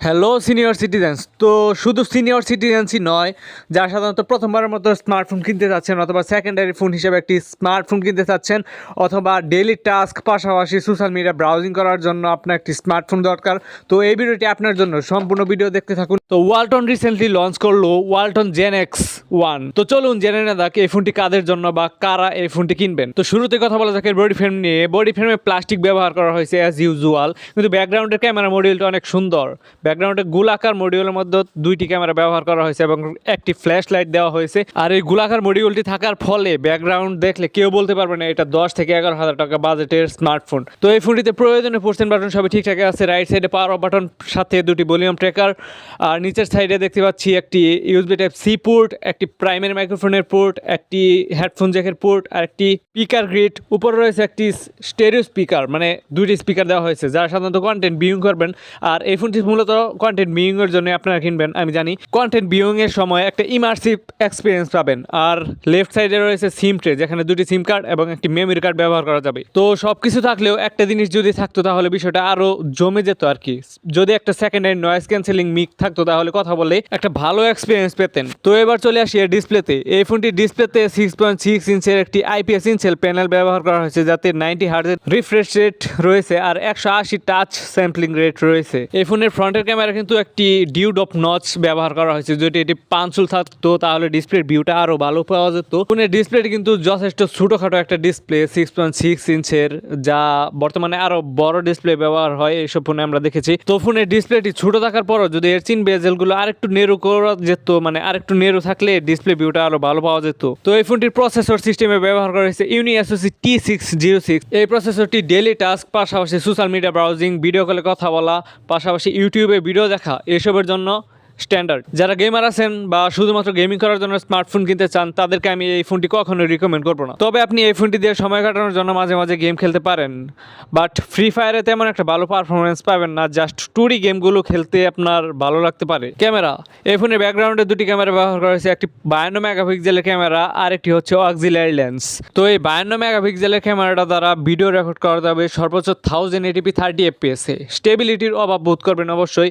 Hello senior citizens. তো শুধু senior সিটিজেন্সই নয়, যারা সাধারণত প্রথমবারের মতো স্মার্টফোন কিনতে চাচ্ছেন অথবা সেকেন্ডারি ফোন হিসেবে একটি স্মার্টফোন কিনতে চাচ্ছেন অথবা ডেইলি টাস্ক পাশাপাশি সোশ্যাল মিডিয়া ব্রাউজিং করার জন্য আপনার একটি স্মার্টফোন দরকার। তো এই ভিডিওটি আপনার জন্য, সম্পূর্ণ ভিডিও দেখতে থাকুন। তো ওয়ালটন রিসেন্টলি লঞ্চ করলো ওয়ালটন জেন X1। তো চলুন জেনে নেওয়া যাক এই ফোনটি কাদের জন্য বা কারা এই ফোনটি কিনবেন। তো শুরুতে কথা বলা যাক এর বডি ফ্রেম নিয়ে। বডি ফ্রেমে প্লাস্টিক ব্যবহার করা হয়েছে অ্যাজ ইউজুয়াল, কিন্তু ব্যাকগ্রাউন্ডের ক্যামেরা মডিউলটা অনেক সুন্দর। ব্যাকগ্রাউন্ডে গোলাকার মডিউলের মধ্যে দুইটি ক্যামেরা ব্যবহার করা হয়েছে এবং একটি ফ্ল্যাশ লাইট দেওয়া হয়েছে। আর এই গোলাকার মডিউলটি থাকার ফলে ব্যাকগ্রাউন্ড দেখলে কেউ বলতে পারবে না এটা 10 থেকে 11,000 টাকা বাজেটের স্মার্টফোন। তো এই ফোনটিতে প্রয়োজনীয় পোর্শন বাটন সবই ঠিকঠাক আছে। রাইট সাইডে পাওয়ার অফ বাটন, সাথে দুটি ভলিউম ট্র্যাকার, আর নিচের সাইডে দেখতে পাচ্ছি একটি ইউএসবি টাইপ সি পোর্ট, একটি প্রাইমারি মাইক্রোফোনের পোর্ট, একটি হেডফোন জ্যাকের পোর্ট আর একটি স্পিকার গ্রিড। উপরে রয়েছে একটি স্টেরিও স্পিকার, মানে দুইটি স্পিকার দেওয়া হয়েছে যারা সাধারণত কন্টেন্ট ভিউইং করবেন। আর এই ফোনটি মূলত কন্টেন্ট ভিউইং এর জন্য আপনারা কিনবেন, আমি জানি। কন্টেন্ট ভিউইং এর সময় একটা ইমার্সিভ এক্সপিরিয়েন্স পাবেন। আর লেফট সাইডে রয়েছে সিম ট্রে, যেখানে দুটি সিম কার্ড এবং একটি মেমরি কার্ড ব্যবহার করা যাবে। তো সবকিছু থাকলেও একটা জিনিস যদি থাকতো তাহলে বিষয়টা আরো জমে যেত আর কি। যদি একটা সেকেন্ডারি নয়েজ ক্যান্সেলিং মিক থাকতো তাহলে কথা বলে একটা ভালো এক্সপিরিয়েন্স পেতেন। তো এবার চলে আসি এর ডিসপ্লেতে। এই ফোনটির ডিসপ্লেতে 6.6 ইঞ্চের একটি IPS ইনসেল প্যানেল ব্যবহার করা হয়েছে, যাতে 90 হার্জের রিফ্রেশ রেট রয়েছে আর 180 টাচ স্যাম্পলিং রেট রয়েছে। এই ফোনের ফ্রন্টের ক্যামেরা কিন্তু একটি ডিউড অফ নচ ব্যবহার করা হয়েছে। যদি এটি পাঁচুল থাকতো তাহলে ডিসপ্লের ভিউটা আরও ভালো পাওয়া যেত। ফোনের ডিসপ্লেটি কিন্তু যথেষ্ট ছোটোখাটো একটা ডিসপ্লে, 6.6 ইঞ্চের, যা বর্তমানে আরও বড় ডিসপ্লে ব্যবহার হয় এইসব ফোনে আমরা দেখেছি। তো ফোনের ডিসপ্লেটি ছোটো থাকার পরও যদি এর চিন বেজেলগুলো আরেকটু নেরো করা যেত, মানে আরেকটু নেরো থাকলে ডিসপ্লে ভিউটা আরও ভালো পাওয়া যেত। তো এই ফোনটির প্রসেসর সিস্টেমে ব্যবহার করা হয়েছে UniSoC T606। এই প্রসেসরটি ডেইলি টাস্ক পাশাপাশি সোশ্যাল মিডিয়া ব্রাউজিং, ভিডিও কলে কথা বলা, পাশাপাশি ইউটিউবে ভিডিও দেখা, এসবের জন্য স্ট্যান্ডার্ড। যারা গেমার আছেন বা শুধুমাত্র গেমিং করার জন্য স্মার্টফোন কিনতে চান তাদেরকে আমি এই ফোনটি কখনোই রিকমেন্ড করবো না। তবে আপনি এই ফোনটি দিয়ে সময় কাটানোর জন্য মাঝে মাঝে গেম খেলতে পারেন, বাট ফ্রি ফায়ারে তেমন একটা ভালো পারফরমেন্স পাবেন না। জাস্ট টুরি গেমগুলো খেলতে আপনার ভালো লাগতে পারে। ক্যামেরা, এই ফোনের ব্যাকগ্রাউন্ডে দুটি ক্যামেরা ব্যবহার করা হয়েছে, একটি 52 মেগাপিক্সেলের ক্যামেরা আর একটি হচ্ছে অক্সিলারি লেন্স। তো এই 52 মেগাপিক্সেলের ক্যামেরাটা দ্বারা ভিডিও রেকর্ড করা যাবে সর্বোচ্চ 1080p 30 fps। স্টেবিলিটির অভাব বোধ করবেন অবশ্যই,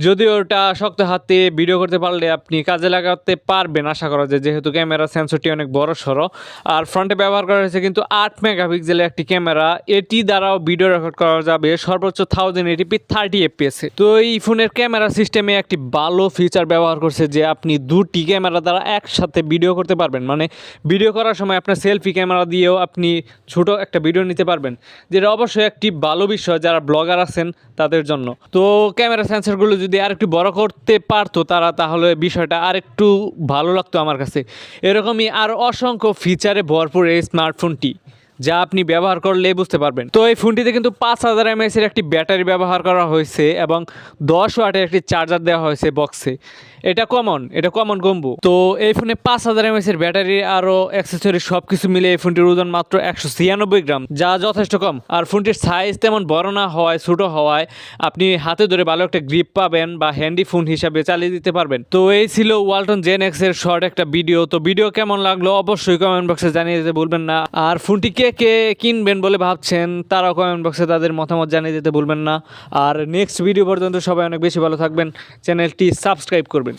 যদিও ওটা শক্ত হাতে ভিডিও করতে পারলে আপনি কাজে লাগাতে পারবেন আশা করা যায়, যেহেতু ক্যামেরা সেন্সরটি অনেক বড় সড়ো। আর ফ্রন্টে ব্যবহার করা হয়েছে কিন্তু 8 মেগাপিক্সেলের একটি ক্যামেরা, এটি দ্বারাও ভিডিও রেকর্ড করা যাবে সর্বোচ্চ 1080p 30 fps। তো এই ফোনের ক্যামেরা সিস্টেমে একটি ভালো ফিচার ব্যবহার করছে যে আপনি দুটি ক্যামেরা দ্বারা একসাথে ভিডিও করতে পারবেন, মানে ভিডিও করার সময় আপনার সেলফি ক্যামেরা দিয়েও আপনি ছোট একটা ভিডিও নিতে পারবেন, যেটা অবশ্যই একটি ভালো বিষয় যারা ব্লগার আছেন তাদের জন্য। তো ক্যামেরা সেন্সরগুলো যদি আরেকটু বড় করতে পারতো তারা, তাহলে বিষয়টা আরেকটু ভালো লাগতো আমার কাছে। এরকমই আর অসংখ্য ফিচারে ভরপুর এই স্মার্টফোনটি, যা আপনি ব্যবহার করলে বুঝতে পারবেন। তো এই ফোনটিতে কিন্তু 5000 mAh এর একটি ব্যাটারি ব্যবহার করা হয়েছে এবং 10 ওয়াটের একটি চার্জার দেওয়া হয়েছে বক্সে। এটা কমন কম্বো। তো এই ফোনে 5000 mAh এর ব্যাটারি আরও অ্যাক্সেসরি সব কিছু মিলে এই ফোনটির ওজন মাত্র 196 গ্রাম, যা যথেষ্ট কম। আর ফোনটির সাইজ তেমন বড় না হওয়ায়, ছোটো হওয়ায় আপনি হাতে ধরে ভালো একটা গ্রিপ পাবেন বা হ্যান্ডি ফোন হিসাবে চালিয়ে দিতে পারবেন। তো এই ছিল ওয়ালটন জেন X এর শর্ট একটা ভিডিও। তো ভিডিও কেমন লাগলো অবশ্যই কমেন্ট বক্সে জানিয়ে দিতে ভুলবেন না। আর ফোনটি কে কিনবেন বলে ভাবছেন তারাও কমেন্ট বক্সে তাদের মতামত জানিয়ে দিতে ভুলবেন না। আর নেক্সট ভিডিও পর্যন্ত সবাই অনেক বেশি ভালো থাকবেন, চ্যানেলটি সাবস্ক্রাইব করবেন।